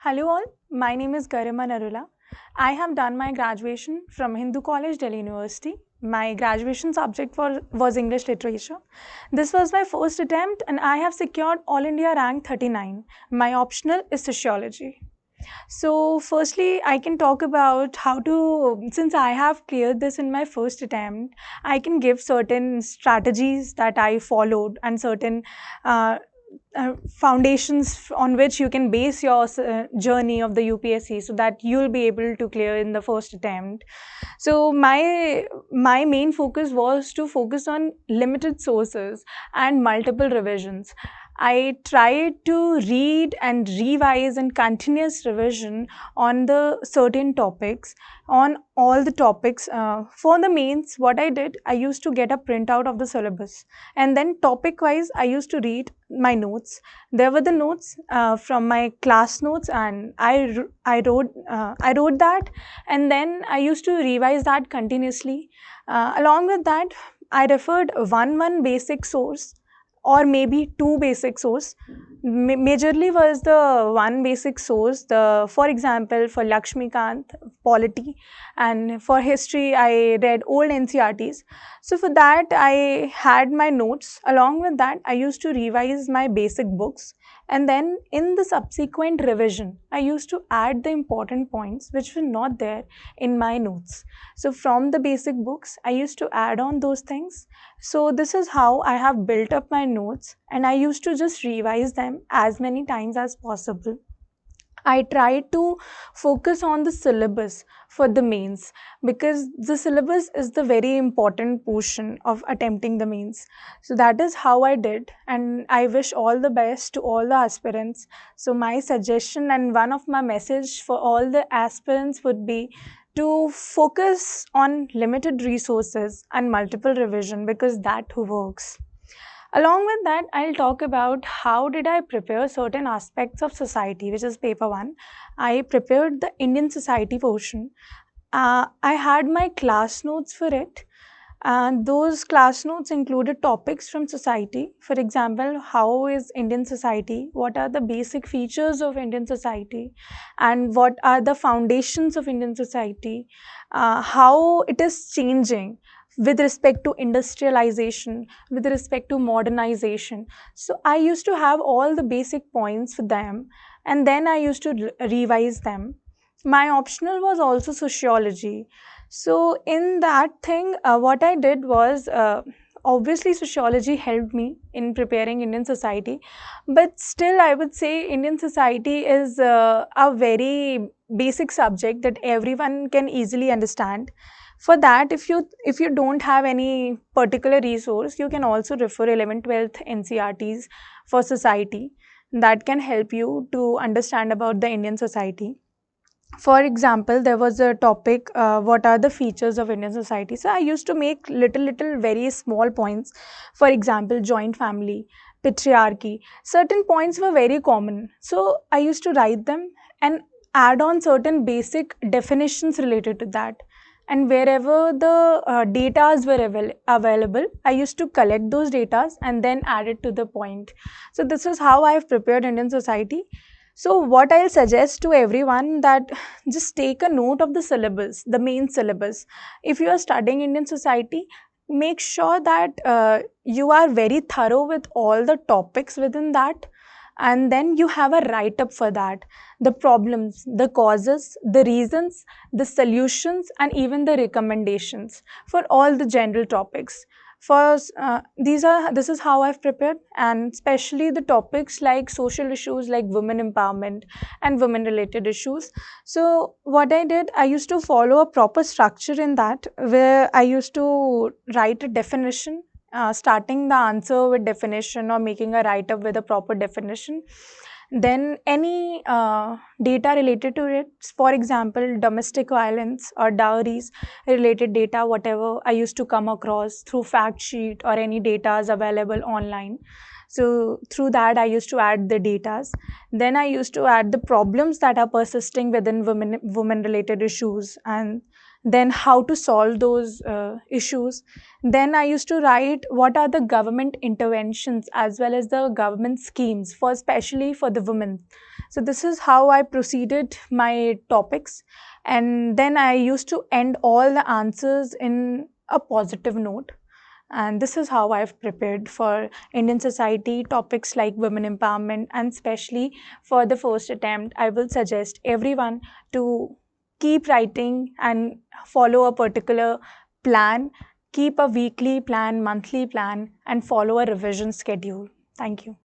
Hello all, my name is Garima Narula. I have done my graduation from Hindu College, Delhi University. My graduation subject was English Literature. This was my first attempt and I have secured All India rank 39. My optional is Sociology. So firstly, I can talk about how to, since I have cleared this in my first attempt, I can give certain strategies that I followed and certain uh, foundations on which you can base your journey of the UPSC so that you'll be able to clear in the first attempt. So my main focus was to focus on limited sources and multiple revisions. I tried to read and revise and continuous revision on the certain topics, on all the topics. For the mains, what I did, I used to get a printout of the syllabus, and then topic wise, I used to read my notes. There were the notes from my class notes, and I wrote that, and then I used to revise that continuously. Along with that, I referred one basic source or maybe two basic source. Majorly was the one basic source. For example, for Lakshmikant, polity, and for history, I read old NCRTs. So for that, I had my notes. Along with that, I used to revise my basic books. And then in the subsequent revision, I used to add the important points which were not there in my notes. So from the basic books, I used to add on those things. So this is how I have built up my notes, and I used to just revise them as many times as possible. I tried to focus on the syllabus for the mains because the syllabus is the very important portion of attempting the mains. So that is how I did, and I wish all the best to all the aspirants. So my suggestion and one of my message for all the aspirants would be to focus on limited resources and multiple revision because that works. Along with that, I'll talk about how did I prepare certain aspects of society, which is paper 1. I prepared the Indian society portion. I had my class notes for it. And those class notes included topics from society. For example, how is Indian society? What are the basic features of Indian society? And what are the foundations of Indian society? How it is changing with respect to industrialization, with respect to modernization. So I used to have all the basic points for them, and then I used to revise them. My optional was also sociology. So in that thing, what I did was, obviously sociology helped me in preparing Indian society, but still I would say Indian society is a very basic subject that everyone can easily understand. For that, if you don't have any particular resource, you can also refer 11th, 12th NCRTs for society. That can help you to understand about the Indian society. For example, there was a topic, what are the features of Indian society? So I used to make little very small points. For example, joint family, patriarchy. Certain points were very common. So I used to write them and add on certain basic definitions related to that. And wherever the datas were available, I used to collect those datas and then add it to the point. So this is how I have prepared Indian society. So what I'll suggest to everyone that just take a note of the syllabus, the main syllabus. If you are studying Indian society, make sure that you are very thorough with all the topics within that, and then you have a write-up for that. The problems, the causes, the reasons, the solutions, and even the recommendations for all the general topics. First, this is how I've prepared, and especially the topics like social issues like women empowerment and women related issues. So what I did, I used to follow a proper structure in that, where I used to write a definition, starting the answer with definition or making a write-up with a proper definition. Then any data related to it, for example, domestic violence or dowries related data, whatever I used to come across through fact sheet or any data is available online. So through that, I used to add the datas. Then I used to add the problems that are persisting within women related issues, and then how to solve those issues. Then I used to write what are the government interventions as well as the government schemes for especially for the women. So this is how I proceeded my topics, and then I used to end all the answers in a positive note. And this is how I've prepared for Indian society topics like women empowerment, and especially for the first attempt, I will suggest everyone to keep writing and follow a particular plan, keep a weekly plan, monthly plan, and follow a revision schedule. Thank you.